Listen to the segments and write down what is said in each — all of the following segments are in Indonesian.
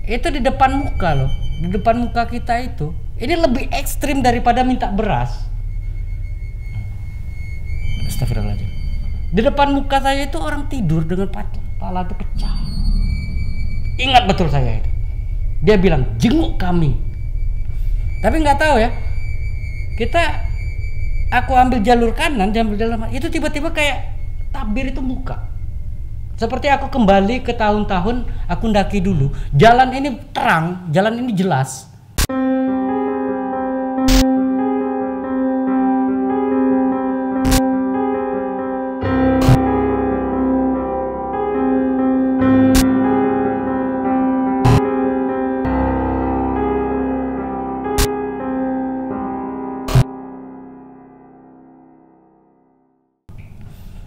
Itu di depan muka loh, di depan muka kita itu. Ini lebih ekstrim daripada minta beras. Astagfirullahaladzim. Di depan muka saya itu orang tidur dengan kepala itu pecah. Ingat betul saya itu. Dia bilang jenguk kami. Tapi nggak tahu ya. Aku ambil jalur kanan, itu tiba-tiba kayak tabir itu muka. Seperti aku kembali ke tahun-tahun aku ndaki dulu. Jalan ini terang, jalan ini jelas.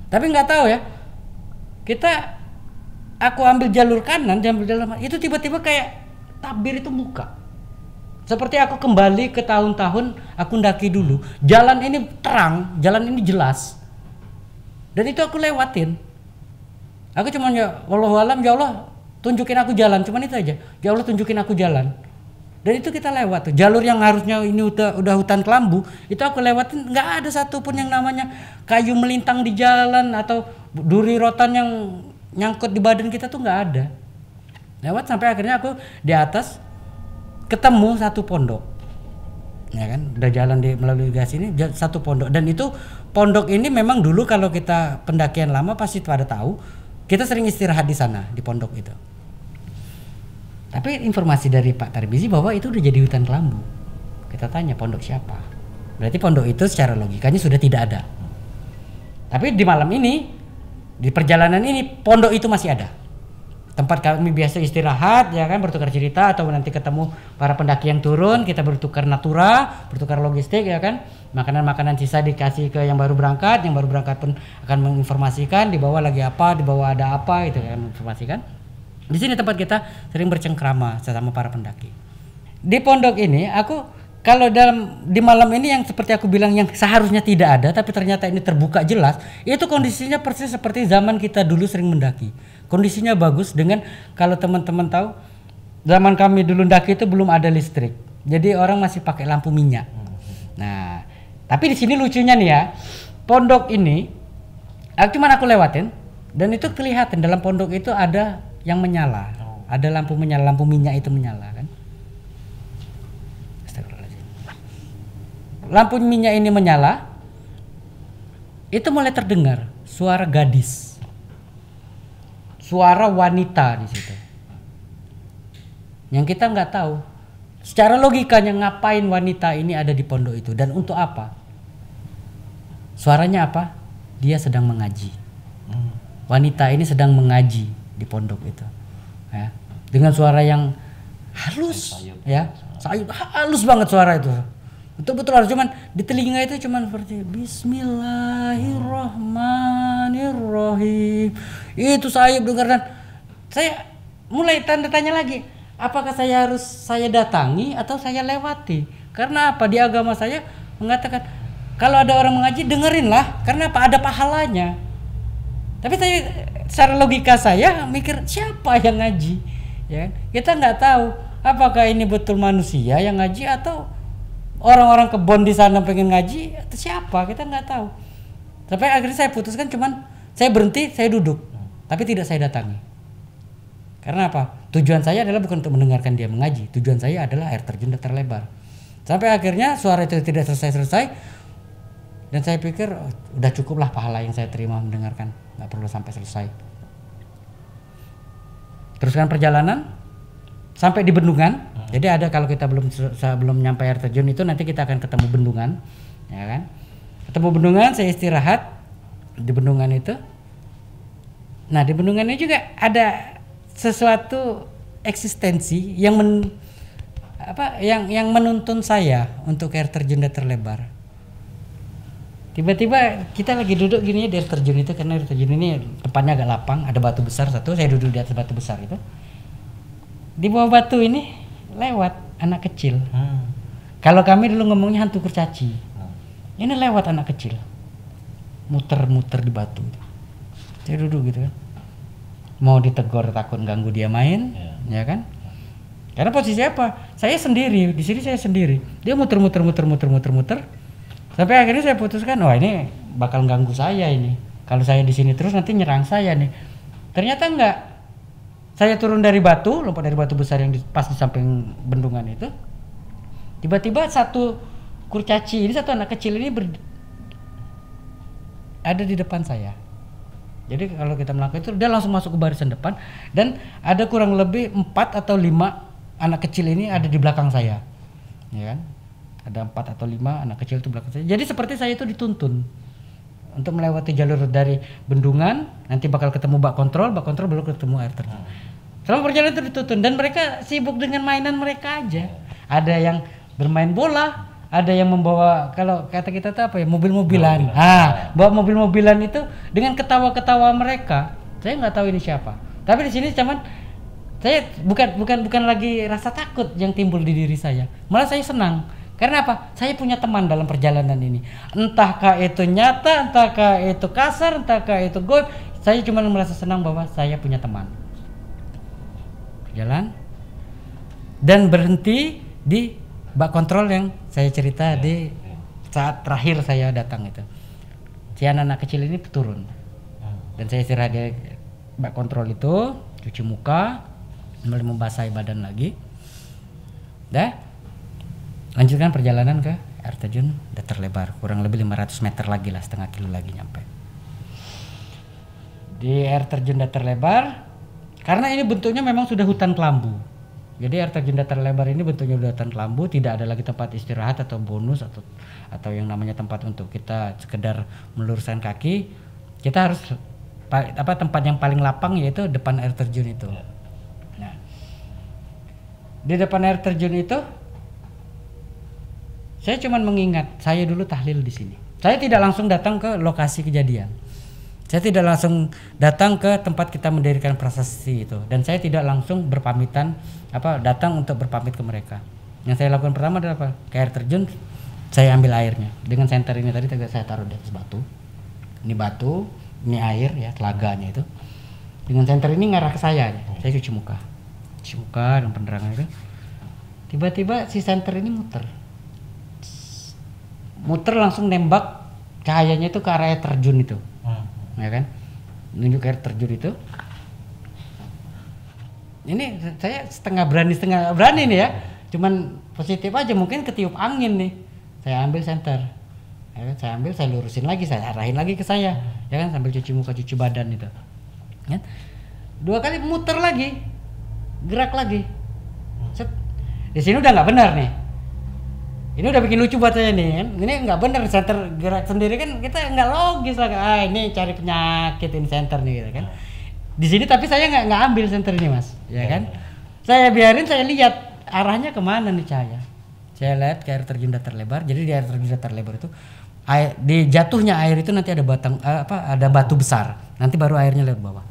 Tapi nggak tahu ya. Aku ambil jalur kanan, itu tiba-tiba kayak tabir itu muka. Seperti aku kembali ke tahun-tahun aku ndaki dulu. Jalan ini terang, jalan ini jelas. Dan itu aku lewatin. Aku cuma ya wallahualam, ya Allah tunjukin aku jalan, cuman itu aja. Ya Allah tunjukin aku jalan. Dan itu kita lewat tuh. Jalur yang harusnya ini udah hutan kelambu, itu aku lewatin, nggak ada satupun yang namanya kayu melintang di jalan atau duri rotan yang nyangkut di badan kita tuh nggak ada. Lewat sampai akhirnya aku di atas ketemu satu pondok. Ya kan, udah jalan melalui gas ini satu pondok, dan itu pondok ini memang dulu kalau kita pendakian lama pasti pada tahu, kita sering istirahat di sana di pondok itu. Tapi informasi dari Pak Tarmizi bahwa itu udah jadi hutan kelambu. Kita tanya pondok siapa? Berarti pondok itu secara logikanya sudah tidak ada. Tapi di malam ini, di perjalanan ini, pondok itu masih ada. Tempat kami biasa istirahat, ya kan, bertukar cerita atau nanti ketemu para pendaki yang turun, kita bertukar natura, bertukar logistik, ya kan. Makanan-makanan sisa dikasih ke yang baru berangkat pun akan menginformasikan di bawah lagi apa, di bawah ada apa, itu kan menginformasikan. Di sini tempat kita sering bercengkrama sesama para pendaki. Di pondok ini aku kalau di malam ini yang seperti aku bilang yang seharusnya tidak ada tapi ternyata ini terbuka jelas, itu kondisinya persis seperti zaman kita dulu sering mendaki. Kondisinya bagus dengan kalau teman-teman tahu zaman kami dulu mendaki itu belum ada listrik. Jadi orang masih pakai lampu minyak. Nah, tapi di sini lucunya nih ya. Pondok ini cuman aku lewatin dan itu kelihatan dalam pondok itu ada yang menyala, ada lampu menyala, lampu minyak itu menyala kan. Lampu minyak ini menyala, itu mulai terdengar suara gadis, suara wanita di situ. Yang kita nggak tahu, secara logikanya ngapain wanita ini ada di pondok itu dan untuk apa? Suaranya apa? Dia sedang mengaji. Wanita ini sedang mengaji di pondok itu, ya, dengan suara yang halus, ya, sayup, halus banget suara itu, betul-betul harus, cuman di telinga itu cuman seperti Bismillahirrahmanirrahim, itu sayup dengar. Dan saya mulai tanda tanya lagi, apakah saya datangi atau saya lewati? Karena apa? Di agama saya mengatakan kalau ada orang mengaji dengerinlah, karena apa? Ada pahalanya. Tapi saya secara logika saya mikir siapa yang ngaji, ya kita nggak tahu apakah ini betul manusia yang ngaji atau orang-orang kebon di sana pengen ngaji atau siapa, kita nggak tahu. Sampai akhirnya saya putuskan, cuman saya berhenti, saya duduk, tapi tidak saya datangi. Karena apa? Tujuan saya adalah bukan untuk mendengarkan dia mengaji, tujuan saya adalah air terjun terlebar. Sampai akhirnya suara itu tidak selesai dan saya pikir udah cukuplah pahala yang saya terima mendengarkan, nggak perlu sampai selesai. Teruskan perjalanan sampai di bendungan. Jadi ada, kalau kita belum nyampe air terjun itu nanti kita akan ketemu bendungan, ya kan? Ketemu bendungan, saya istirahat di bendungan itu. Nah di bendungan ini juga ada sesuatu eksistensi yang yang menuntun saya untuk air terjun terlebar. Tiba-tiba kita lagi duduk gini di air terjun itu, karena air terjun ini tempatnya agak lapang, ada batu besar satu, saya duduk di atas batu besar itu. Di bawah batu ini lewat anak kecil. Kalau kami dulu ngomongnya hantu kurcaci. Ini lewat anak kecil, muter-muter di batu. Saya duduk gitu kan, mau ditegur takut ganggu dia main, ya kan. Karena posisi apa? Saya sendiri, di sini saya sendiri. Dia muter-muter sampai akhirnya saya putuskan, wah ini bakal ganggu saya ini. Kalau saya di sini terus nanti nyerang saya nih. Ternyata enggak. Saya turun dari batu, lompat dari batu besar yang pas di samping bendungan itu. Tiba-tiba satu kurcaci ini, satu anak kecil ini ada di depan saya. Jadi kalau kita melakukan itu dia langsung masuk ke barisan depan dan ada kurang lebih 4 atau 5 anak kecil ini ada di belakang saya. Ya kan? Ada 4 atau 5 anak kecil itu belakang saya. Jadi seperti saya itu dituntun untuk melewati jalur dari bendungan, nanti bakal ketemu bak kontrol baru ketemu air terjun. Selama perjalanan itu dituntun dan mereka sibuk dengan mainan mereka aja. Ada yang bermain bola, ada yang membawa, kalau kata kita tuh apa ya, mobil-mobilan. Bawa mobil-mobilan itu dengan ketawa-ketawa mereka. Saya nggak tahu ini siapa. Tapi di sini cuman saya bukan lagi rasa takut yang timbul di diri saya. Malah saya senang. Karena apa? Saya punya teman dalam perjalanan ini. Entahkah itu nyata, entahkah itu kasar, entahkah itu goib. Saya cuma merasa senang bahwa saya punya teman. Jalan dan berhenti di bak kontrol yang saya cerita di saat terakhir saya datang itu. Si anak kecil ini turun dan saya istirahat di bak kontrol itu, cuci muka, mulai membasahi badan lagi. Dah. Lanjutkan perjalanan ke air terjun datar lebar, kurang lebih 500 meter lagi lah, setengah kilo lagi nyampe. Di air terjun datar lebar, karena ini bentuknya memang sudah hutan kelambu. Jadi air terjun datar lebar ini bentuknya sudah hutan kelambu, tidak ada lagi tempat istirahat atau bonus atau yang namanya tempat untuk kita sekedar meluruskan kaki. Kita harus tempat yang paling lapang yaitu depan air terjun itu. Nah, di depan air terjun itu saya cuma mengingat, saya dulu tahlil di sini. Saya tidak langsung datang ke lokasi kejadian. Saya tidak langsung datang ke tempat kita mendirikan prasasti itu, dan saya tidak langsung datang untuk berpamit ke mereka. Yang saya lakukan pertama adalah apa? Ke air terjun, saya ambil airnya dengan senter ini tadi saya taruh di atas batu. Ini batu, ini air ya, telaganya itu. Dengan senter ini ngarah ke saya. Saya cuci muka dengan penerangan itu. Tiba-tiba si senter ini muter langsung nembak cahayanya itu ke arah air terjun itu. Ya kan? Menunjuk air terjun itu. Ini saya setengah berani nih ya. Cuman positif aja, mungkin ketiup angin nih. Saya ambil senter. Ya kan? Saya lurusin lagi, saya arahin lagi ke saya. Ya kan, sambil cuci muka, cuci badan itu. Ya? 2 kali muter lagi. Gerak lagi. Set. Di sini udah nggak benar nih. Ini udah bikin lucu buat saya nih kan. Ini nggak bener, center gerak sendiri kan kita nggak logis lah. Ini cari penyakit ini center nih gitu kan. Di sini tapi saya nggak ambil center ini mas, ya kan. Saya biarin, saya lihat arahnya kemana nih cahaya. Saya lihat ke air terjun datar lebar. Jadi di air terjun datar lebar itu di jatuhnya air itu nanti ada ada batu besar. Nanti baru airnya lewat bawah.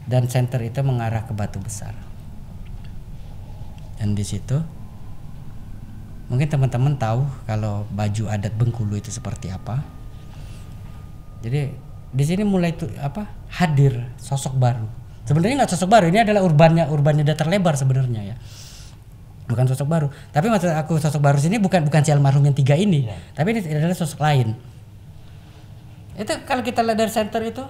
Dan center itu mengarah ke batu besar. Dan di situ mungkin teman-teman tahu kalau baju adat Bengkulu itu seperti apa. Jadi di sini mulai hadir sosok baru. Sebenarnya nggak sosok baru, ini adalah urbannya datar lebar sebenarnya ya. Bukan sosok baru. Tapi maksud aku sosok baru sini bukan si almarhum yang 3 ini, tapi ini adalah sosok lain. Itu kalau kita lihat dari center itu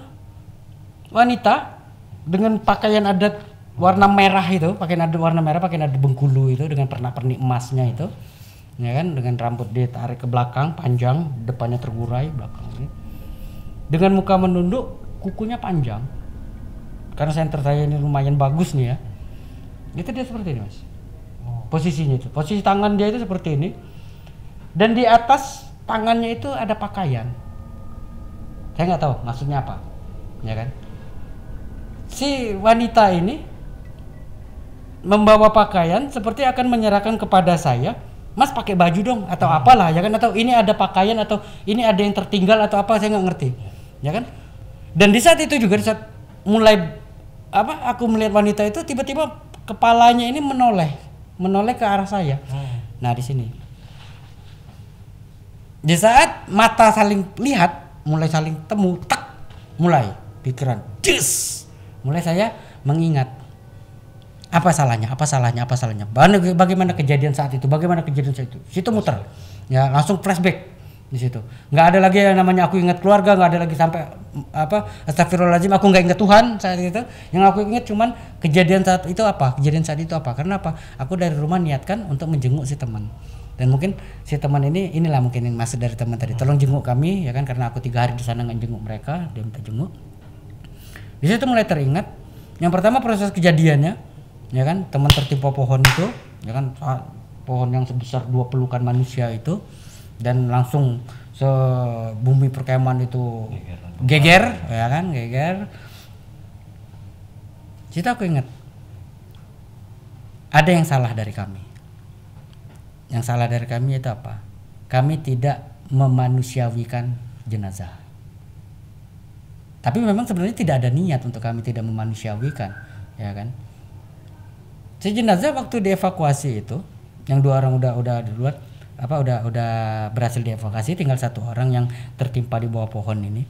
wanita dengan pakaian adat warna merah itu, pakaian adat Bengkulu itu dengan pernak-pernik emasnya itu. Ya kan, dengan rambut ditarik ke belakang panjang, depannya tergurai belakang ini. Dengan muka menunduk, kukunya panjang. Karena senter saya ini lumayan bagus nih ya. Itu dia seperti ini mas. Posisinya itu, posisi tangan dia itu seperti ini. Dan di atas tangannya itu ada pakaian. Saya nggak tahu maksudnya apa, ya kan? Si wanita ini membawa pakaian seperti akan menyerahkan kepada saya. Mas pakai baju dong atau apalah ya kan, atau ini ada pakaian atau ini ada yang tertinggal atau apa, saya nggak ngerti ya kan. Dan di saat itu juga, di saat mulai aku melihat wanita itu, tiba-tiba kepalanya ini menoleh ke arah saya. Nah di sini di saat mata saling lihat, mulai saling temu, mulai pikiran mulai saya mengingat Apa salahnya? Apa salahnya? Apa salahnya? Bagaimana kejadian saat itu? Bagaimana kejadian saat itu? Situ muter. Ya, langsung flashback di situ. Nggak ada lagi yang namanya aku ingat keluarga, nggak ada lagi sampai astagfirullahaladzim aku nggak ingat Tuhan saat itu. Yang aku ingat cuman kejadian saat itu apa? Kejadian saat itu apa? Karena apa? Aku dari rumah niatkan untuk menjenguk si teman. Dan mungkin si teman inilah mungkin yang maksud dari teman tadi. Tolong jenguk kami ya kan, karena aku 3 hari di sana nggak jenguk mereka, dia minta jenguk. Di situ mulai teringat. Yang pertama proses kejadiannya, ya kan, teman tertimpa pohon itu, ya kan, pohon yang sebesar 2 pelukan manusia itu, dan langsung bumi perkemahan itu geger, ya kan, geger. Situ aku ingat ada yang salah dari kami. Yang salah dari kami itu apa? Kami tidak memanusiawikan jenazah. Tapi memang sebenarnya tidak ada niat untuk kami tidak memanusiawikan, ya kan? Si jenazah waktu dievakuasi itu, yang 2 orang udah di luar, udah berhasil dievakuasi, tinggal 1 orang yang tertimpa di bawah pohon ini,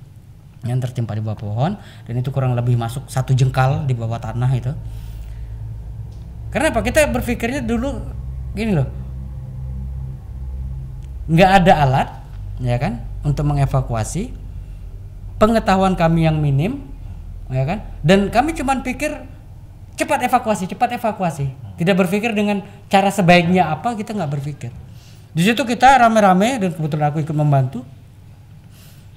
yang tertimpa di bawah pohon, dan itu kurang lebih masuk 1 jengkal di bawah tanah itu. Karena apa? Kita berpikirnya dulu gini loh, nggak ada alat, ya kan, untuk mengevakuasi. Pengetahuan kami yang minim, ya kan, dan kami cuma pikir cepat evakuasi. Tidak berpikir dengan cara sebaiknya apa, kita nggak berpikir. Di situ kita rame-rame dan kebetulan aku ikut membantu.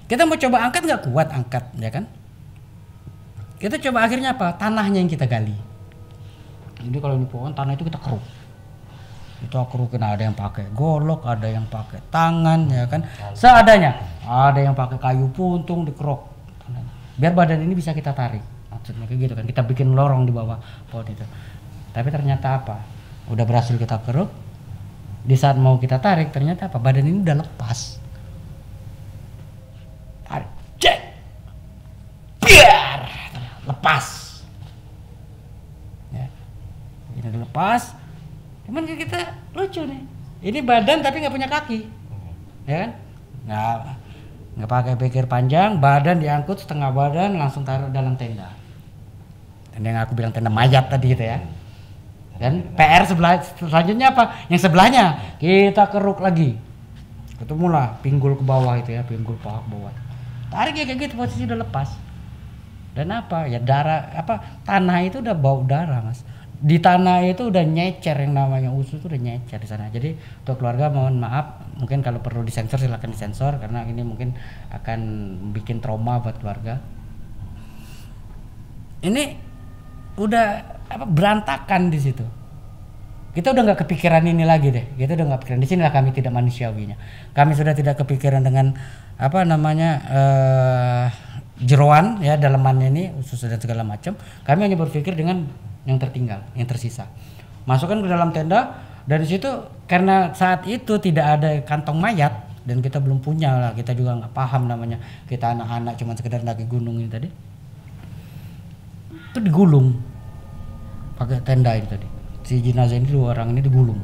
Kita mau coba angkat, nggak kuat angkat, ya kan. Kita coba akhirnya apa? Tanahnya yang kita gali. Jadi kalau ini pohon, tanah itu kita keruk. Itu kerukin, ada yang pakai golok, ada yang pakai tangan, ya kan, seadanya. Ada yang pakai kayu puntung dikerok, biar badan ini bisa kita tarik. Maksudnya kayak gitu kan, kita bikin lorong di bawah pohon itu. Tapi ternyata apa? Udah berhasil kita keruk. Di saat mau kita tarik, ternyata apa? Badan ini udah lepas. Tarik, cek, biar lepas. Ya, ini udah lepas. Cuman kita lucu nih, ini badan tapi nggak punya kaki, ya kan? Nggak pakai pikir panjang, badan diangkut setengah badan langsung taruh dalam tenda. Dan yang aku bilang tenda mayat tadi gitu ya. Dan PR selanjutnya apa? Yang sebelahnya kita keruk lagi, ketemulah pinggul ke bawah itu ya, pinggul paha ke bawah. Tarik ya kayak gitu, posisi udah lepas. Dan apa? Ya darah, tanah itu udah bau darah, Mas. Di tanah itu udah nyecer, yang namanya usus itu udah nyecer di sana. Jadi untuk keluarga mohon maaf, mungkin kalau perlu disensor silakan disensor, karena ini mungkin akan bikin trauma buat keluarga. Ini udah berantakan di situ. Kita udah nggak kepikiran ini lagi deh. Kita udah nggak kepikiran. Di sinilah kami tidak manusiawinya. Kami sudah tidak kepikiran dengan jeroan ya, dalemannya ini usus dan segala macam. Kami hanya berpikir dengan yang tertinggal, yang tersisa. Masukkan ke dalam tenda. Dari situ karena saat itu tidak ada kantong mayat dan kita belum punya lah, kita juga nggak paham namanya, kita anak-anak cuma sekedar lagi gunung ini tadi. Itu digulung pakai tenda ini tadi. Si jenazah ini 2 orang ini digulung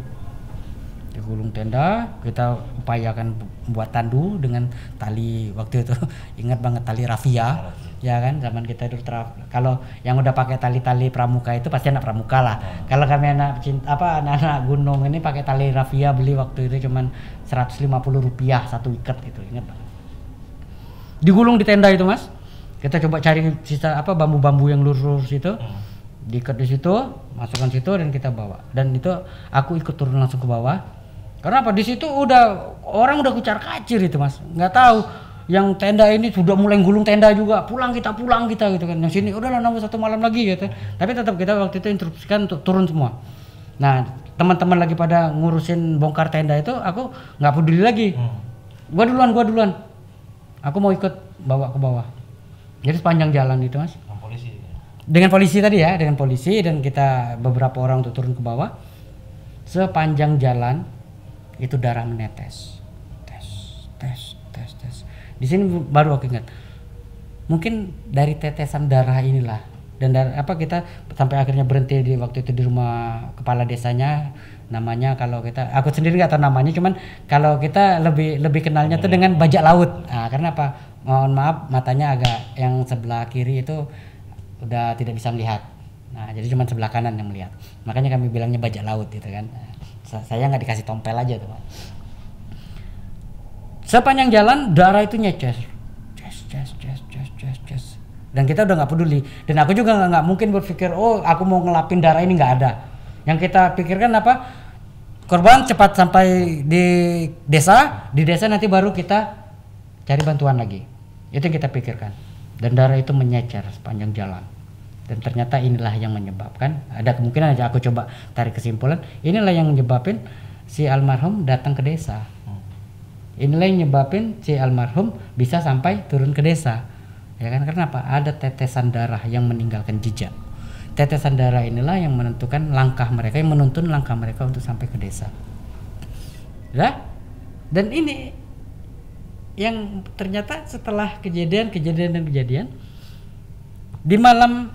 tenda. Kita upayakan buat tandu dengan tali, waktu itu ingat banget tali rafia, ya kan, zaman kita dulu. Kalau yang udah pakai tali pramuka itu pasti anak pramuka lah. Kalau kami anak gunung ini pakai tali rafia, beli waktu itu cuman Rp150 1 ikat itu, ingat banget. Digulung di tenda itu, Mas. Kita coba cari sisa bambu-bambu yang lurus itu, diikat di situ, masukkan situ dan kita bawa. Dan itu aku ikut turun langsung ke bawah. Karena apa? Di situ orang udah kucar-kacir itu, Mas. Nggak tahu. Yang tenda ini sudah mulai gulung tenda juga. Pulang kita gitu kan. Yang sini udahlah nambah 1 malam lagi gitu. Tapi tetap kita waktu itu instruksikan untuk turun semua. Nah, teman-teman lagi pada ngurusin bongkar tenda itu, aku nggak peduli lagi. Gua duluan. Aku mau ikut bawa ke bawah. Jadi sepanjang jalan itu, Mas. Dengan polisi tadi ya, dengan polisi dan kita beberapa orang untuk turun ke bawah. Sepanjang jalan itu darah menetes. Tes. Di sini baru aku ingat. Mungkin dari tetesan darah inilah, dan kita sampai akhirnya berhenti di waktu itu di rumah kepala desanya, namanya aku sendiri nggak tahu namanya, cuman kalau kita lebih kenalnya tuh dengan bajak laut. Nah, karena apa? Mohon maaf, matanya agak yang sebelah kiri itu udah tidak bisa melihat. Nah, jadi cuma sebelah kanan yang melihat. Makanya kami bilangnya bajak laut gitu kan. Saya nggak dikasih tompel aja tuh. Sepanjang jalan darah itu nyecer. Ces. Dan kita udah nggak peduli. Dan aku juga nggak mungkin berpikir, oh aku mau ngelapin darah ini, nggak ada. Yang kita pikirkan apa? Korban cepat sampai di desa nanti baru kita cari bantuan lagi. Itu yang kita pikirkan. Dan darah itu menyecer sepanjang jalan. Dan ternyata inilah yang menyebabkan, ada kemungkinan aja aku coba tarik kesimpulan, inilah yang menyebabkan si almarhum datang ke desa. Inilah yang menyebabkan si almarhum bisa sampai turun ke desa. Ya kan, karena apa? Ada tetesan darah yang meninggalkan jejak. Tetesan darah inilah yang menentukan langkah mereka, yang menuntun langkah mereka untuk sampai ke desa. Ya? Dan ini yang ternyata setelah kejadian di malam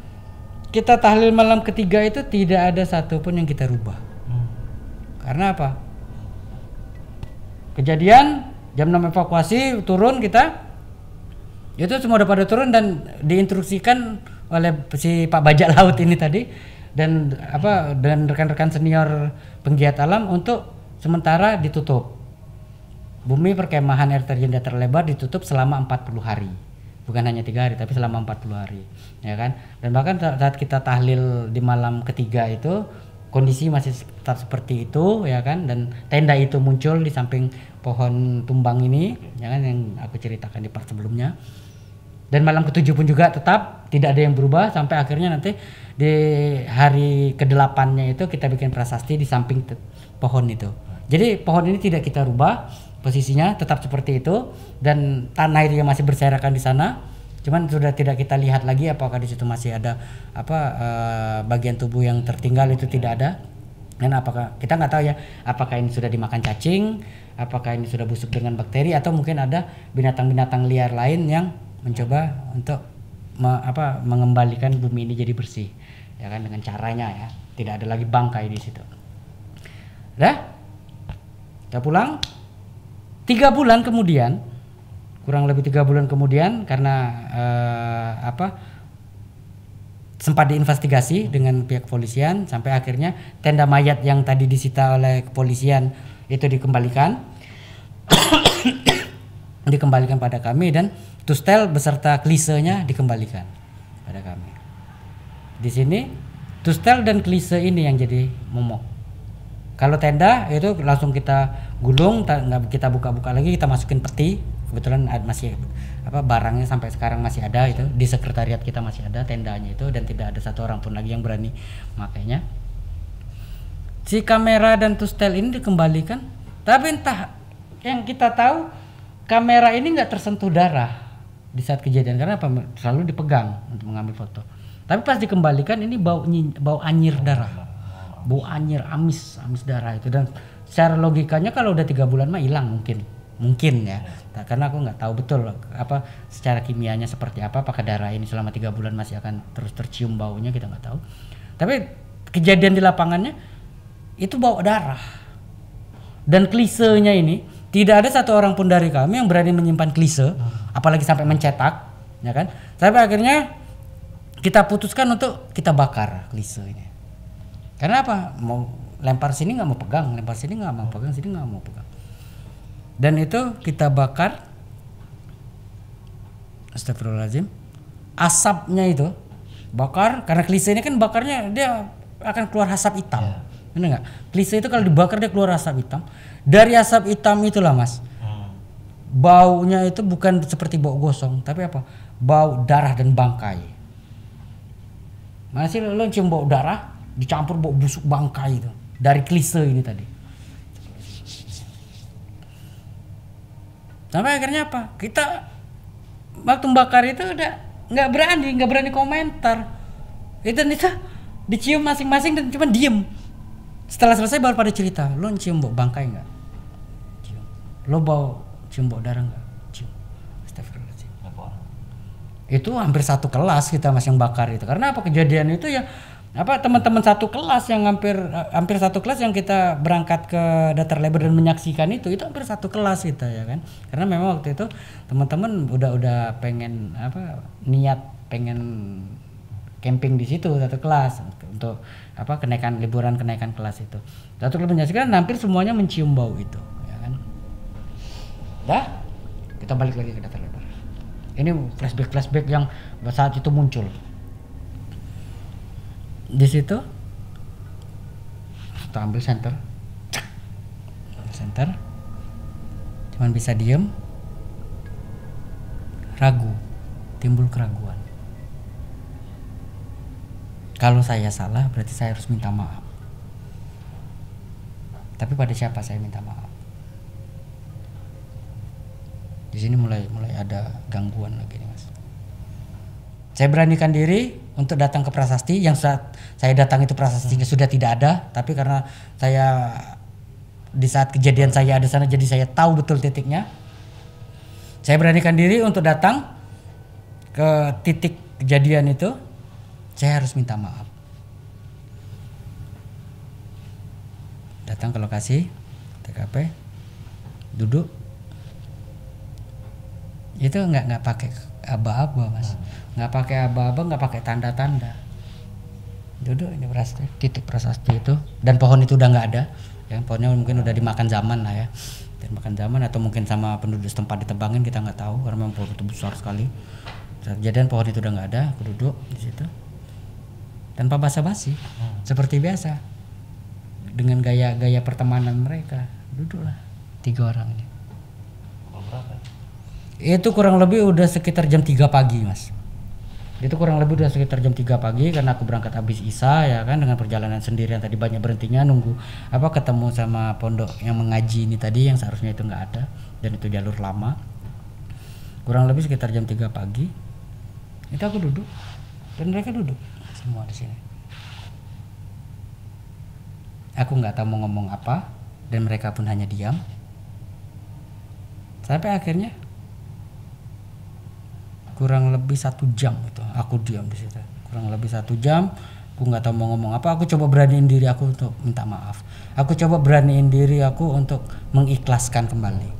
kita tahlil malam ketiga itu tidak ada satupun yang kita rubah. Karena apa? Kejadian jam 6 evakuasi turun kita, itu semua udah pada turun dan diinstruksikan oleh si Pak Bajak Laut ini tadi dan rekan-rekan senior penggiat alam untuk sementara ditutup. Bumi perkemahan air terjun datar lebar ditutup selama 40 hari. Bukan hanya 3 hari tapi selama 40 hari, ya kan? Dan bahkan saat kita tahlil di malam ketiga itu kondisi masih tetap seperti itu, ya kan? Dan tenda itu muncul di samping pohon tumbang ini, ya kan, yang aku ceritakan di part sebelumnya. Dan malam ke-7 pun juga tetap tidak ada yang berubah sampai akhirnya nanti di hari ke-8-nya itu kita bikin prasasti di samping pohon itu. Jadi pohon ini tidak kita rubah posisinya, tetap seperti itu, dan tanah itu masih berserakan di sana. Cuman sudah tidak kita lihat lagi apakah di situ masih ada bagian tubuh yang tertinggal, itu tidak ada. Dan apakah kita nggak tahu ya, apakah ini sudah dimakan cacing, apakah ini sudah busuk dengan bakteri, atau mungkin ada binatang-binatang liar lain yang mencoba untuk mengembalikan bumi ini jadi bersih, ya kan, dengan caranya ya, tidak ada lagi bangkai di situ. Dah, kita pulang. 3 bulan kemudian, kurang lebih 3 bulan kemudian, karena sempat diinvestigasi dengan pihak kepolisian sampai akhirnya tenda mayat yang tadi disita oleh kepolisian itu dikembalikan pada kami, dan tustel beserta klisenya dikembalikan pada kami. Di sini tustel dan klise ini yang jadi momok. Kalau tenda itu langsung kita gulung, nggak kita buka-buka lagi, kita masukin peti. Kebetulan masih barangnya sampai sekarang masih ada, itu di sekretariat kita masih ada tendanya itu, dan tidak ada satu orang pun lagi yang berani makainya. Si kamera dan tustel ini dikembalikan, tapi entah yang kita tahu kamera ini nggak tersentuh darah di saat kejadian, karena apa? Selalu dipegang untuk mengambil foto. Tapi pas dikembalikan ini bau anyir darah, bau anyir amis darah itu, dan secara logikanya kalau udah 3 bulan mah hilang mungkin ya. Nah, karena aku nggak tahu betul secara kimianya seperti apa, apakah darah ini selama 3 bulan masih akan terus tercium baunya, kita nggak tahu. Tapi kejadian di lapangannya itu bau darah. Dan klisenya ini tidak ada satu orang pun dari kami yang berani menyimpan klise, apalagi sampai mencetak, ya kan? Sampai akhirnya kita putuskan untuk kita bakar klise ini. Karena apa? Mau lempar sini nggak mau pegang, lempar sini nggak mau pegang, sini nggak mau pegang. Dan itu kita bakar. Astagfirullahaladzim. Asapnya itu bakar, karena klise ini kan bakarnya dia akan keluar asap hitam. Benar nggak? Klise itu kalau dibakar dia keluar asap hitam. Dari asap hitam itulah mas, baunya itu bukan seperti bau gosong, tapi apa? Bau darah dan bangkai. Masih lo cium bau darah dicampur bau busuk bangkai itu dari klise ini tadi. Sampai akhirnya apa? Kita waktu bakar itu udah nggak berani komentar. Itu dicium masing-masing dan cuma diem. Setelah selesai baru pada cerita, lo cium bau bangkai nggak? Cium. Lo cium bau darah nggak? Cium. Astagfirullahaladzim. Itu hampir satu kelas kita mas yang bakar itu. Karena apa? Kejadian itu ya teman-teman satu kelas yang hampir satu kelas yang kita berangkat ke datar lebar dan menyaksikan itu hampir satu kelas kita, ya kan. Karena memang waktu itu teman-teman udah pengen niat pengen camping di situ satu kelas untuk apa liburan kenaikan kelas itu. Satu kelas menyaksikan hampir semuanya mencium bau itu, ya kan. Dah, kita balik lagi ke Datar Lebar. Ini flashback yang saat itu muncul. Di situ kita ambil center, cuman bisa diem, ragu, timbul keraguan. Kalau saya salah berarti saya harus minta maaf. Tapi pada siapa saya minta maaf? Di sini mulai ada gangguan lagi nih Mas. Saya beranikan diri untuk datang ke prasasti. Yang saat saya datang itu prasastinya sudah tidak ada, tapi karena saya di saat kejadian saya ada sana, jadi saya tahu betul titiknya. Saya beranikan diri untuk datang ke titik kejadian itu. Saya harus minta maaf. Datang ke lokasi TKP, duduk. Itu nggak pakai aba-aba Mas, nggak pakai aba-aba, nggak pakai tanda-tanda. Duduk ini titik prasasti itu, dan pohon itu udah nggak ada. Ya, pohonnya mungkin udah dimakan zaman lah ya, dimakan zaman atau mungkin sama penduduk setempat ditebangin, kita nggak tahu karena memang pohon itu besar sekali. Kejadian pohon itu udah nggak ada, aku duduk di situ tanpa basa-basi, seperti biasa dengan gaya pertemanan mereka. Duduklah 3 orang ini. Itu kurang lebih udah sekitar jam 3 pagi Mas. Itu kurang lebih udah sekitar jam 3 pagi karena aku berangkat habis Isya ya kan, dengan perjalanan sendirian tadi banyak berhentinya nunggu ketemu sama pondok yang mengaji ini tadi yang seharusnya itu nggak ada dan itu jalur lama. Kurang lebih sekitar jam 3 pagi. Itu aku duduk dan mereka duduk semua di sini. Aku nggak tahu mau ngomong apa dan mereka pun hanya diam. Sampai akhirnya kurang lebih 1 jam itu aku diam di situ. Kurang lebih 1 jam, aku nggak tahu mau ngomong apa. Aku coba beraniin diri aku untuk minta maaf. Aku coba beraniin diri aku untuk mengikhlaskan kembali.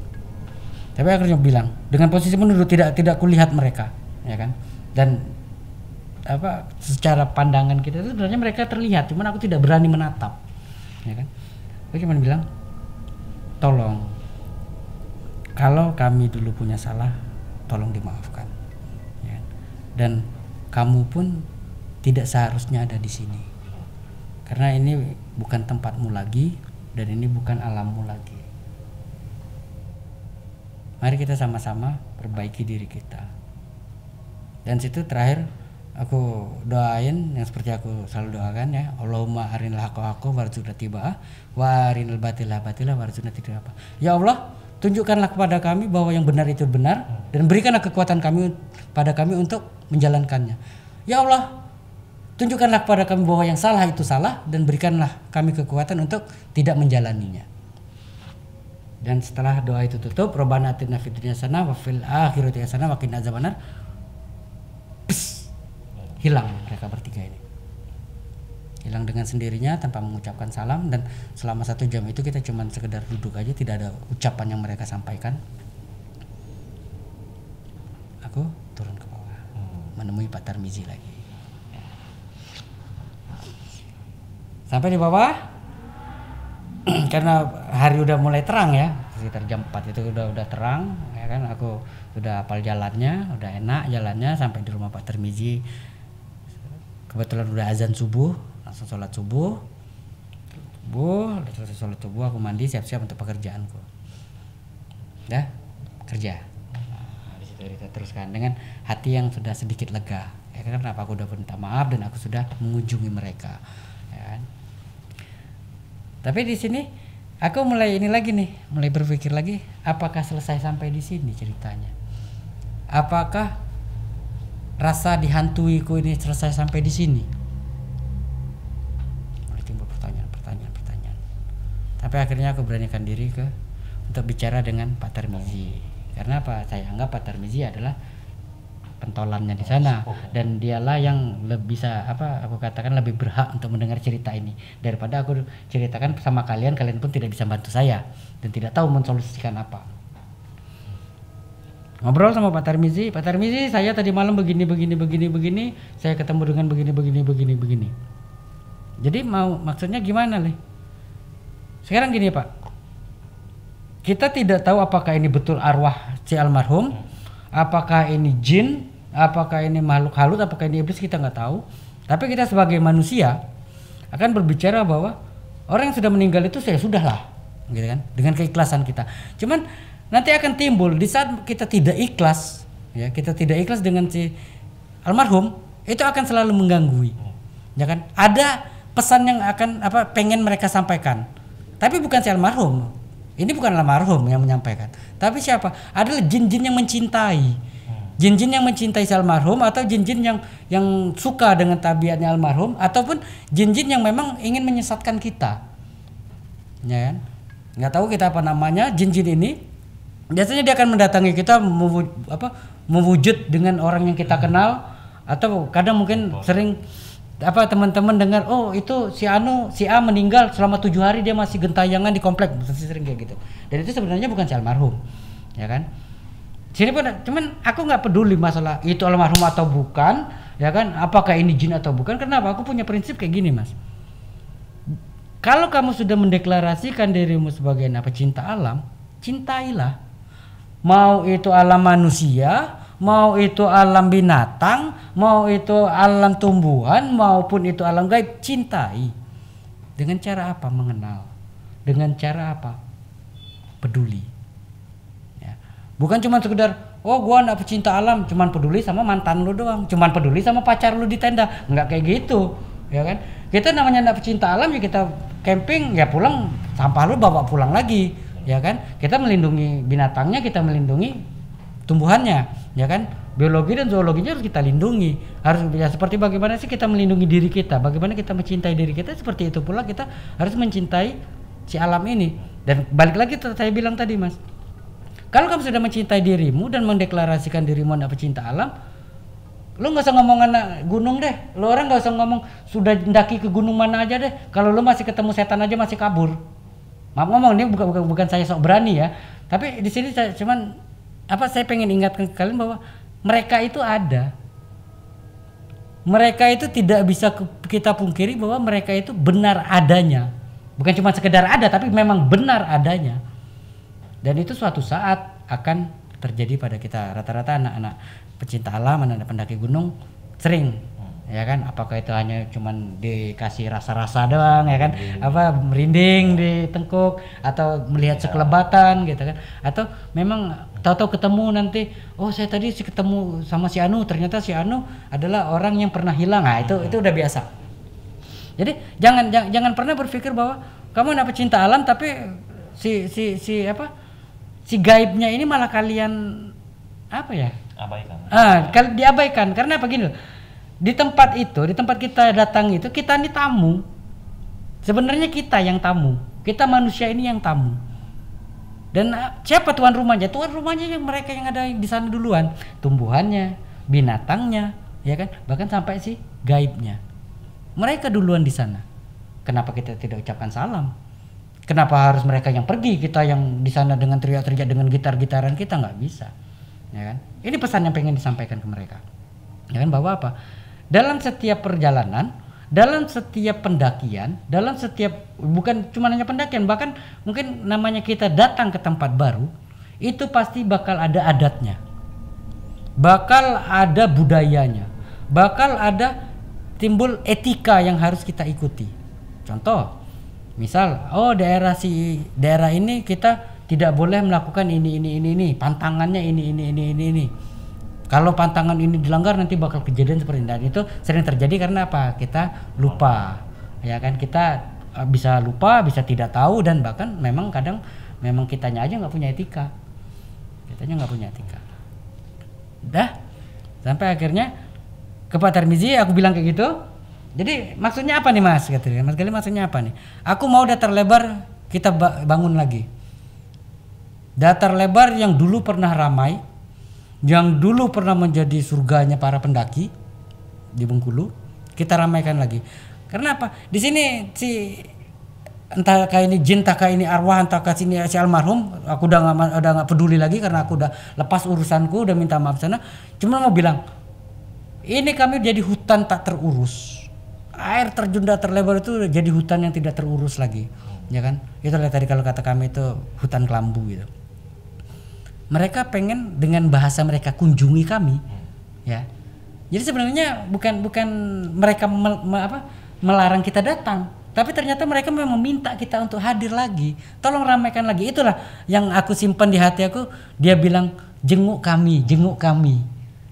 Tapi akhirnya bilang dengan posisi menunduk, tidak kulihat mereka, ya kan? Dan secara pandangan kita itu sebenarnya mereka terlihat, cuman aku tidak berani menatap, ya kan? Aku cuma bilang, tolong, kalau kami dulu punya salah, tolong dimaafkan. Dan kamu pun tidak seharusnya ada di sini karena ini bukan tempatmu lagi dan ini bukan alammu lagi. Mari kita sama-sama perbaiki diri kita. Dan situ terakhir aku doain yang seperti aku selalu doakan ya, Allahumma arinal haqqa haqqan warzuqna tiba'ah wa arinal batila batila warzuqna tinabah. Ya Allah, tunjukkanlah kepada kami bahwa yang benar itu benar dan berikanlah kekuatan pada kami untuk menjalankannya. Ya Allah, tunjukkanlah kepada kami bahwa yang salah itu salah dan berikanlah kami kekuatan untuk tidak menjalaninya. Dan setelah doa itu tutup, Rabbana atina fid dunya hasanah wa fil akhirati hasanah wa qina adzabannar. Hilang mereka bertiga ini. Hilang dengan sendirinya tanpa mengucapkan salam, dan selama 1 jam itu kita cuma sekedar duduk aja, tidak ada ucapan yang mereka sampaikan. Aku turun ke bawah menemui Pak Tarmizi lagi. Sampai di bawah karena hari udah mulai terang ya, sekitar jam 4 itu udah terang ya kan. Aku udah hafal jalannya, udah enak jalannya sampai di rumah Pak Tarmizi. Kebetulan udah azan subuh, langsung sholat subuh. Selesai sholat subuh aku mandi siap-siap untuk pekerjaanku. Dah kerja. Di situ kita teruskan dengan hati yang sudah sedikit lega. Ya kan, kenapa aku udah minta maaf dan aku sudah mengunjungi mereka. Ya kan? Tapi di sini aku mulai mulai berpikir lagi, apakah selesai sampai di sini ceritanya? Apakah rasa dihantuiku ini selesai sampai di sini? Mulai timbul pertanyaan. Tapi akhirnya aku beranikan diri untuk bicara dengan Pak Tarmizi. Karena apa? Saya anggap Pak Tarmizi adalah pentolannya di sana dan dialah yang lebih bisa aku katakan lebih berhak untuk mendengar cerita ini daripada aku ceritakan sama kalian pun tidak bisa bantu saya dan tidak tahu mensolusikan apa. Ngobrol sama Pak Tarmizi, Pak Tarmizi saya tadi malam begini, saya ketemu dengan begini. Jadi maksudnya gimana nih? Sekarang gini Pak, kita tidak tahu apakah ini betul arwah si almarhum, apakah ini jin, apakah ini makhluk halus, apakah ini iblis, kita nggak tahu. Tapi kita sebagai manusia akan berbicara bahwa orang yang sudah meninggal itu sudahlah, gitu kan? Dengan keikhlasan kita. Cuman nanti akan timbul di saat kita tidak ikhlas, ya kita tidak ikhlas dengan si almarhum, itu akan selalu mengganggu, ya kan? Ada pesan yang akan pengen mereka sampaikan, tapi bukan si almarhum. Ini bukan almarhum yang menyampaikan, tapi siapa? Adalah jin-jin yang mencintai, jin-jin yang mencintai si almarhum, atau jin-jin yang suka dengan tabiatnya almarhum, ataupun jin-jin yang memang ingin menyesatkan kita, ya kan? Nggak tahu kita apa namanya jin-jin ini. Biasanya dia akan mendatangi kita mewujud dengan orang yang kita kenal, atau kadang mungkin sering teman-teman dengar, oh itu si A meninggal selama 7 hari dia masih gentayangan di komplek, sering kayak gitu. Dan itu sebenarnya bukan si almarhum, ya kan? Sini pun, cuman aku nggak peduli masalah itu almarhum atau bukan, ya kan? Apakah ini jin atau bukan? Kenapa? Aku punya prinsip kayak gini, Mas. Kalau kamu sudah mendeklarasikan dirimu sebagai pecinta alam, cintailah. Mau itu alam manusia, mau itu alam binatang, mau itu alam tumbuhan, maupun itu alam gaib, cintai. Dengan cara apa? Mengenal. Dengan cara apa? Peduli. Ya. Bukan cuma sekedar, oh gua anak pecinta alam, cuman peduli sama mantan lu doang, cuman peduli sama pacar lu di tenda, nggak kayak gitu, ya kan? Kita namanya anak pecinta alam, ya kita camping, ya pulang sampah lu bawa pulang lagi. Ya kan, kita melindungi binatangnya, kita melindungi tumbuhannya, ya kan, biologi dan zoologinya harus kita lindungi. Harus ya, seperti bagaimana sih kita melindungi diri kita, bagaimana kita mencintai diri kita, seperti itu pula kita harus mencintai si alam ini. Dan balik lagi saya bilang tadi, Mas, kalau kamu sudah mencintai dirimu dan mendeklarasikan dirimu anak pecinta alam, lu nggak usah ngomong anak gunung deh, lu orang nggak usah ngomong sudah mendaki ke gunung mana aja deh, kalau lu masih ketemu setan aja masih kabur. Maaf ngomong, ini bukan saya sok berani ya, tapi di sini saya cuman saya pengen ingatkan ke kalian bahwa mereka itu ada, mereka itu tidak bisa kita pungkiri bahwa mereka itu benar adanya, bukan cuma sekedar ada, tapi memang benar adanya, dan itu suatu saat akan terjadi pada kita. Rata-rata anak-anak pecinta alam, anak-anak pendaki gunung sering, ya kan, apakah itu hanya cuman dikasih rasa-rasa doang, ya kan, merinding di tengkuk, atau melihat sekelebatan gitu kan, atau memang tahu-tahu ketemu nanti, oh saya tadi ketemu sama si Anu, ternyata si Anu adalah orang yang pernah hilang. Nah itu udah biasa. Jadi jangan pernah berpikir bahwa kamu anak pecinta alam tapi si gaibnya ini malah kalian abaikan. Kalau diabaikan karena apa gini loh. Di tempat kita datang itu, kita ini tamu. Sebenarnya kita yang tamu. Kita manusia ini yang tamu. Dan siapa tuan rumahnya? Tuan rumahnya yang mereka yang ada di sana duluan. Tumbuhannya, binatangnya, ya kan? Bahkan sampai si gaibnya. Mereka duluan di sana. Kenapa kita tidak ucapkan salam? Kenapa harus mereka yang pergi? Kita yang di sana dengan teriak-teriak dengan gitar-gitaran kita nggak bisa. Ya kan? Ini pesan yang pengen disampaikan ke mereka. Ya kan, bahwa apa? Dalam setiap perjalanan, dalam setiap pendakian, dalam setiap, bukan cuma hanya pendakian, bahkan mungkin namanya kita datang ke tempat baru, itu pasti bakal ada adatnya, bakal ada budayanya, bakal ada timbul etika yang harus kita ikuti. Contoh, misal, daerah ini kita tidak boleh melakukan ini, pantangannya ini. Kalau pantangan ini dilanggar nanti bakal kejadian seperti ini. Dan itu sering terjadi karena apa? Kita lupa, ya kan? Kita bisa lupa, bisa tidak tahu, dan bahkan memang kadang memang kitanya aja nggak punya etika. Dah, sampai akhirnya ke Pak Tarmizi aku bilang kayak gitu. Jadi maksudnya apa nih Mas? Katanya Mas Gali, maksudnya apa nih? Aku mau datar lebar kita bangun lagi. Datar lebar yang dulu pernah ramai, yang dulu pernah menjadi surganya para pendaki di Bengkulu, kita ramaikan lagi. Karena apa? Di sini si entahkah ini jin, entahkah ini arwah, entahkah ini si almarhum, aku udah nggak peduli lagi karena aku udah lepas urusanku, udah minta maaf sana. Cuma mau bilang, ini kami jadi hutan tak terurus. Air terjun terlebar itu jadi hutan yang tidak terurus lagi, ya kan? Itulah tadi kalau kata kami itu hutan kelambu gitu. Mereka pengen dengan bahasa mereka kunjungi kami, ya. Jadi sebenarnya bukan mereka melarang kita datang. Tapi ternyata mereka memang meminta kita untuk hadir lagi. Tolong ramaikan lagi. Itulah yang aku simpan di hati aku. Dia bilang jenguk kami, jenguk kami.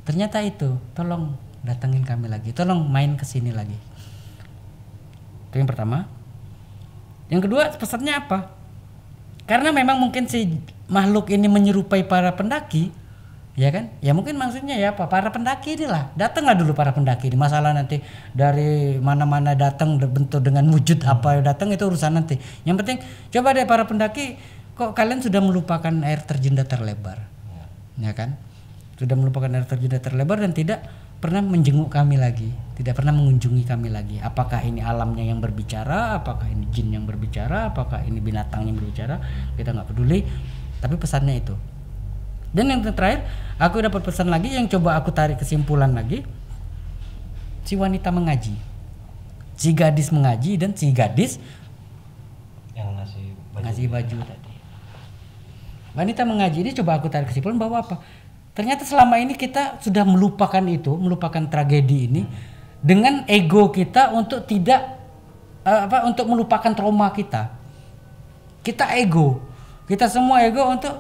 Ternyata itu, tolong datengin kami lagi. Tolong main ke sini lagi. Itu yang pertama. Yang kedua, pesannya apa? Karena memang mungkin si makhluk ini menyerupai para pendaki. Ya kan? Ya mungkin maksudnya ya apa? Para pendaki inilah. Datanglah dulu para pendaki ini. Masalah nanti dari mana-mana datang bentuk dengan wujud apa datang itu urusan nanti. Yang penting coba deh para pendaki, kok kalian sudah melupakan air terjun terlebar. Ya kan? Sudah melupakan air terjun terlebar dan tidak pernah menjenguk kami lagi, tidak pernah mengunjungi kami lagi. Apakah ini alamnya yang berbicara, apakah ini jin yang berbicara, apakah ini binatang yang berbicara, kita nggak peduli. Tapi pesannya itu. Dan yang terakhir, aku dapat pesan lagi yang coba aku tarik kesimpulan lagi. Si wanita mengaji, si gadis mengaji, dan si gadis yang ngasih baju tadi. Wanita mengaji ini coba aku tarik kesimpulan bahwa apa? Ternyata selama ini kita sudah melupakan itu, melupakan tragedi ini dengan ego kita untuk tidak untuk melupakan trauma kita. Kita ego, kita semua ego untuk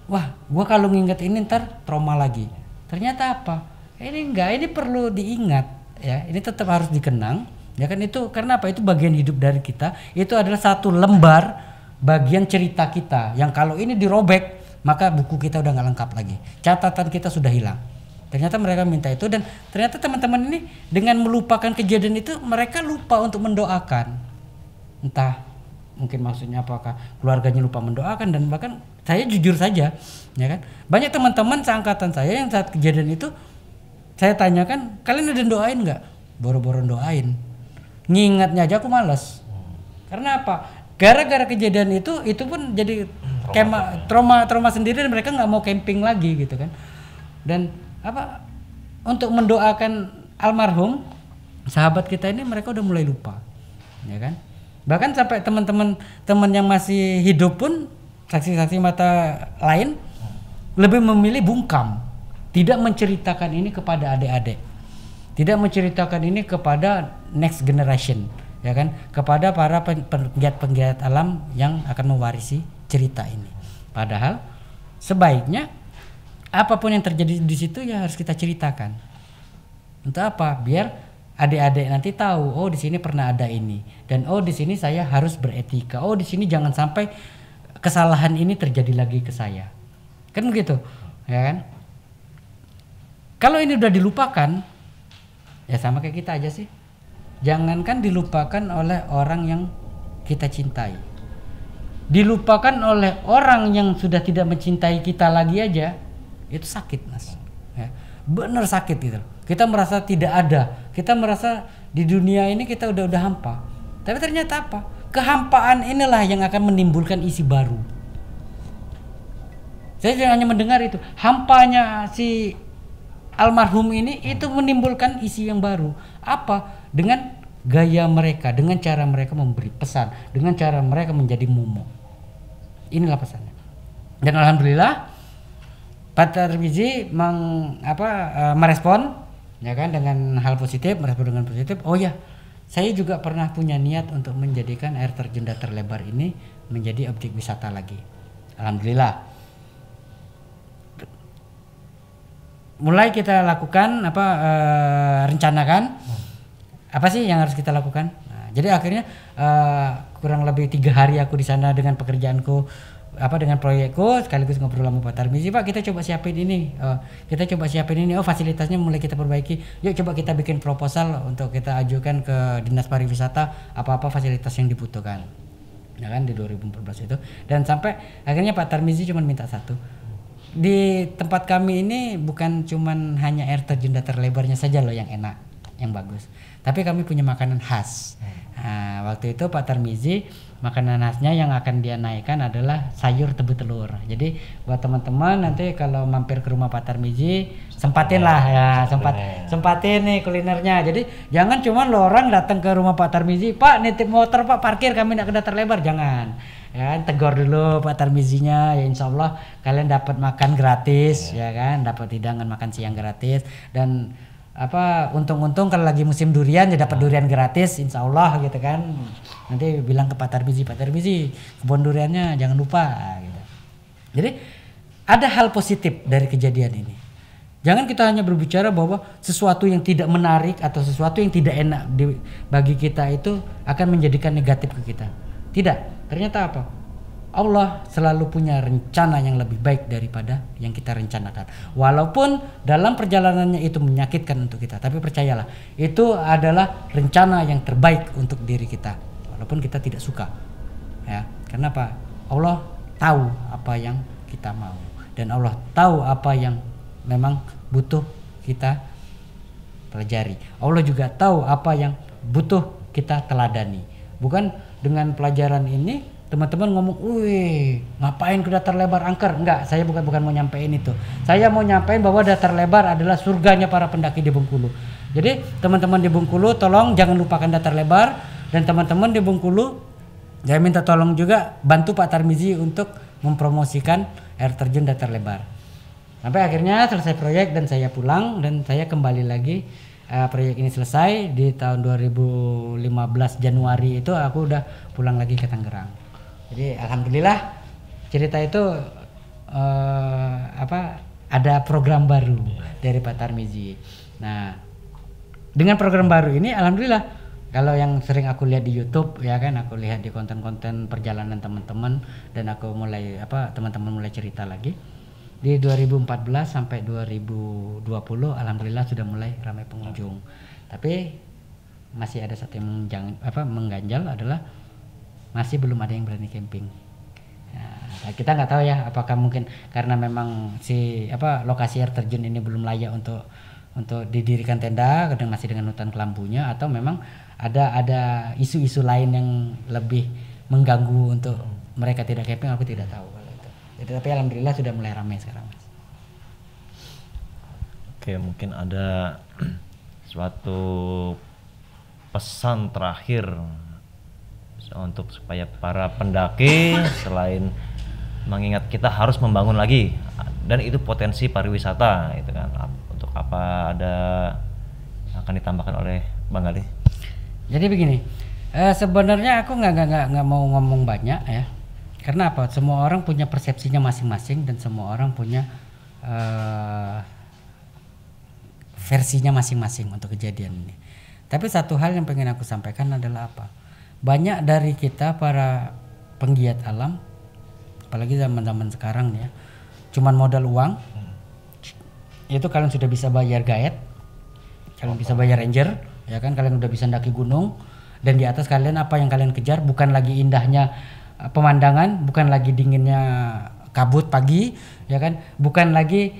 wah, gua kalau nginget ini ntar trauma lagi. Ternyata apa? Ini enggak, ini perlu diingat ya. Ini tetap harus dikenang. Ya kan itu karena apa? Itu bagian hidup dari kita. Itu adalah satu lembar bagian cerita kita yang kalau ini dirobek maka buku kita udah nggak lengkap lagi. Catatan kita sudah hilang. Ternyata mereka minta itu dan ternyata teman-teman ini dengan melupakan kejadian itu mereka lupa untuk mendoakan. Entah mungkin maksudnya apakah keluarganya lupa mendoakan dan bahkan saya jujur saja ya kan banyak teman-teman seangkatan saya yang saat kejadian itu saya tanyakan kalian ada doain nggak, boro-boro doain, ngingatnya aja aku malas. Karena apa? Gara-gara kejadian itu pun jadi trauma sendiri dan mereka nggak mau camping lagi gitu kan. Dan apa untuk mendoakan almarhum sahabat kita ini mereka udah mulai lupa ya kan. Bahkan sampai teman-teman yang masih hidup pun saksi-saksi mata lain lebih memilih bungkam, tidak menceritakan ini kepada adik-adik, tidak menceritakan ini kepada next generation, ya kan, kepada para penggiat alam yang akan mewarisi cerita ini. Padahal sebaiknya apapun yang terjadi di situ ya harus kita ceritakan. Untuk apa? Biar adik-adik nanti tahu, oh di sini pernah ada ini dan oh di sini saya harus beretika. Oh di sini jangan sampai kesalahan ini terjadi lagi ke saya. Kan begitu, ya kan? Kalau ini udah dilupakan, ya sama kayak kita aja sih. Jangankan dilupakan oleh orang yang kita cintai. Dilupakan oleh orang yang sudah tidak mencintai kita lagi aja, itu sakit, Mas. Ya. Bener sakit gitu. Kita merasa tidak ada. Kita merasa di dunia ini kita udah hampa. Tapi ternyata apa? Kehampaan inilah yang akan menimbulkan isi baru. Saya hanya mendengar itu. Hampanya si almarhum ini itu menimbulkan isi yang baru. Apa? Dengan gaya mereka, dengan cara mereka memberi pesan, dengan cara mereka menjadi momok. Inilah pesannya. Dan alhamdulillah Pak Tarmizi merespon ya kan dengan hal positif, merespon dengan positif. Oh ya, saya juga pernah punya niat untuk menjadikan air terjun terlebar ini menjadi objek wisata lagi. Alhamdulillah. Mulai kita lakukan rencanakan apa sih yang harus kita lakukan. Nah, jadi akhirnya kurang lebih 3 hari aku di sana dengan pekerjaanku dengan proyekku sekaligus ngobrol sama Pak Tarmizi. Pak, kita coba siapin ini. Oh, fasilitasnya mulai kita perbaiki. Yuk coba kita bikin proposal untuk kita ajukan ke Dinas Pariwisata apa-apa fasilitas yang dibutuhkan. Ya kan di 2014 itu. Dan sampai akhirnya Pak Tarmizi cuma minta satu. Di tempat kami ini bukan cuman hanya air terjun terlebarnya saja loh yang enak, yang bagus. tapi kami punya makanan khas. Nah, waktu itu Pak Tarmizi makanan khasnya yang akan dia naikkan adalah sayur tebu telur. Jadi buat teman-teman nanti kalau mampir ke rumah Pak Tarmizi sempatin lah ya, sempatin nih kulinernya. Jadi jangan cuma lo orang datang ke rumah Pak Tarmizi, Pak nitip motor Pak parkir kami nak ke Datar Lebar, jangan. Ya kan, tegur dulu Pak Tarmizinya, ya insya Allah kalian dapat makan gratis, ya kan, dapat hidangan makan siang gratis dan untung-untung kalau lagi musim durian ya dapat durian gratis insya Allah gitu kan. Nanti bilang ke Pak Tarmizi kebun duriannya jangan lupa gitu. Jadi ada hal positif dari kejadian ini. Jangan kita hanya berbicara bahwa sesuatu yang tidak menarik atau sesuatu yang tidak enak bagi kita itu akan menjadikan negatif ke kita. Tidak, ternyata apa? Allah selalu punya rencana yang lebih baik daripada yang kita rencanakan. Walaupun dalam perjalanannya itu menyakitkan untuk kita, tapi percayalah, itu adalah rencana yang terbaik untuk diri kita. Walaupun kita tidak suka. Ya, karena apa? Allah tahu apa yang kita mau dan Allah tahu apa yang memang butuh kita pelajari. Allah juga tahu apa yang butuh kita teladani. Bukan dengan pelajaran ini teman-teman ngomong, wih ngapain ke Datar Lebar angker? Enggak, saya bukan mau nyampein itu. Saya mau nyampein bahwa Datar Lebar adalah surganya para pendaki di Bengkulu. Jadi teman-teman di Bengkulu tolong jangan lupakan Datar Lebar, dan teman-teman di Bengkulu saya minta tolong juga bantu Pak Tarmizi untuk mempromosikan air terjun Datar Lebar. Sampai akhirnya selesai proyek dan saya pulang dan saya kembali lagi. Proyek ini selesai di tahun 2015 Januari itu aku udah pulang lagi ke Tangerang. Jadi alhamdulillah cerita itu ada program baru dari Pak Tarmizi. Nah, dengan program baru ini alhamdulillah kalau yang sering aku lihat di YouTube ya kan, aku lihat di konten-konten perjalanan teman-teman dan aku mulai teman-teman mulai cerita lagi. Di 2014 sampai 2020 alhamdulillah sudah mulai ramai pengunjung. Tapi masih ada satu yang mengganjal adalah masih belum ada yang berani camping. Nah, kita nggak tahu ya apakah mungkin karena memang lokasi air terjun ini belum layak untuk didirikan tenda, kadang masih dengan hutan kelambunya, atau memang ada isu-isu lain yang lebih mengganggu untuk mereka tidak camping, aku tidak tahu kalau itu. Jadi, tapi alhamdulillah sudah mulai ramai sekarang, Mas. Oke, mungkin ada suatu pesan terakhir untuk supaya para pendaki selain mengingat kita harus membangun lagi dan itu potensi pariwisata itu kan, untuk apa ada akan ditambahkan oleh Bang Gali? Jadi begini, sebenarnya aku nggak mau ngomong banyak ya, karena apa? Semua orang punya persepsinya masing-masing dan semua orang punya versinya masing-masing untuk kejadian ini. Tapi satu hal yang pengen aku sampaikan adalah apa? Banyak dari kita para penggiat alam, apalagi zaman-zaman sekarang ya, cuman modal uang. Itu kalian sudah bisa bayar guide, kalian bisa bayar ranger, ya kan? Kalian udah bisa mendaki gunung, dan di atas kalian apa yang kalian kejar bukan lagi indahnya pemandangan, bukan lagi dinginnya kabut pagi, ya kan? Bukan lagi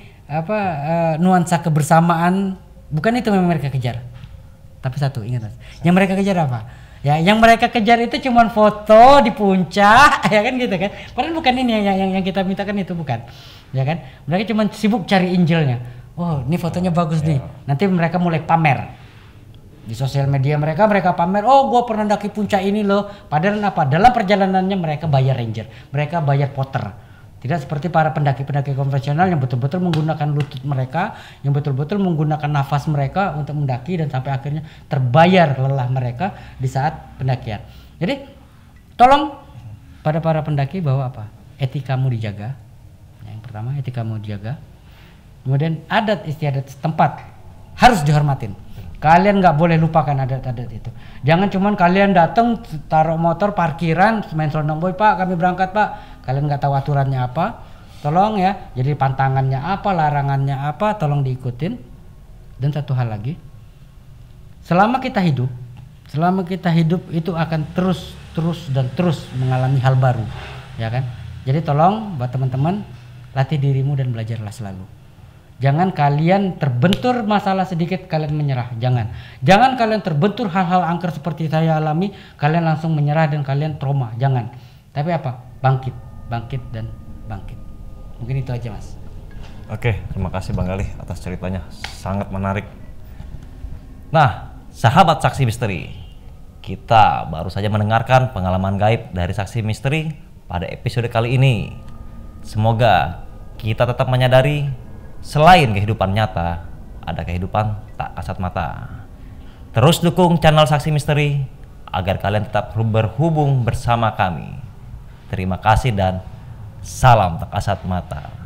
nuansa kebersamaan, bukan itu yang mereka kejar. Tapi satu, ingat Mas, yang mereka kejar apa? Ya, yang mereka kejar itu cuma foto di puncak, ya kan gitu kan. Padahal bukan ini yang kita mintakan, itu bukan. Ya kan? Mereka cuma sibuk cari injelnya. Oh, ini fotonya bagus nih. Nanti mereka mulai pamer. Di sosial media mereka pamer, oh gua pernah daki puncak ini loh. Padahal apa? Dalam perjalanannya mereka bayar ranger, mereka bayar porter. Tidak seperti para pendaki-pendaki konvensional yang betul-betul menggunakan lutut mereka, yang betul-betul menggunakan nafas mereka untuk mendaki dan sampai akhirnya terbayar lelah mereka di saat pendakian. Jadi tolong pada para pendaki bahwa apa? Etikamu dijaga. Yang pertama, etikamu dijaga. Kemudian adat istiadat setempat harus dihormatin. Kalian nggak boleh lupakan adat-adat itu. Jangan cuman kalian datang taruh motor parkiran main selondong boy, Pak kami berangkat Pak. Kalian nggak tahu aturannya apa. Tolong ya. Jadi pantangannya apa, larangannya apa, tolong diikutin. Dan satu hal lagi, selama kita hidup itu akan terus mengalami hal baru, ya kan? Jadi tolong buat teman-teman latih dirimu dan belajarlah selalu. Jangan kalian terbentur masalah sedikit kalian menyerah. Jangan kalian terbentur hal-hal angker seperti saya alami, kalian langsung menyerah dan kalian trauma. Jangan. Tapi apa? Bangkit dan bangkit. Mungkin itu aja, Mas. Oke, terima kasih Bang Galih atas ceritanya, sangat menarik. Nah, sahabat saksi misteri, kita baru saja mendengarkan pengalaman gaib dari saksi misteri pada episode kali ini. Semoga kita tetap menyadari selain kehidupan nyata, ada kehidupan tak kasat mata. Terus dukung channel Saksi Misteri agar kalian tetap berhubung bersama kami. Terima kasih dan salam tak kasat mata.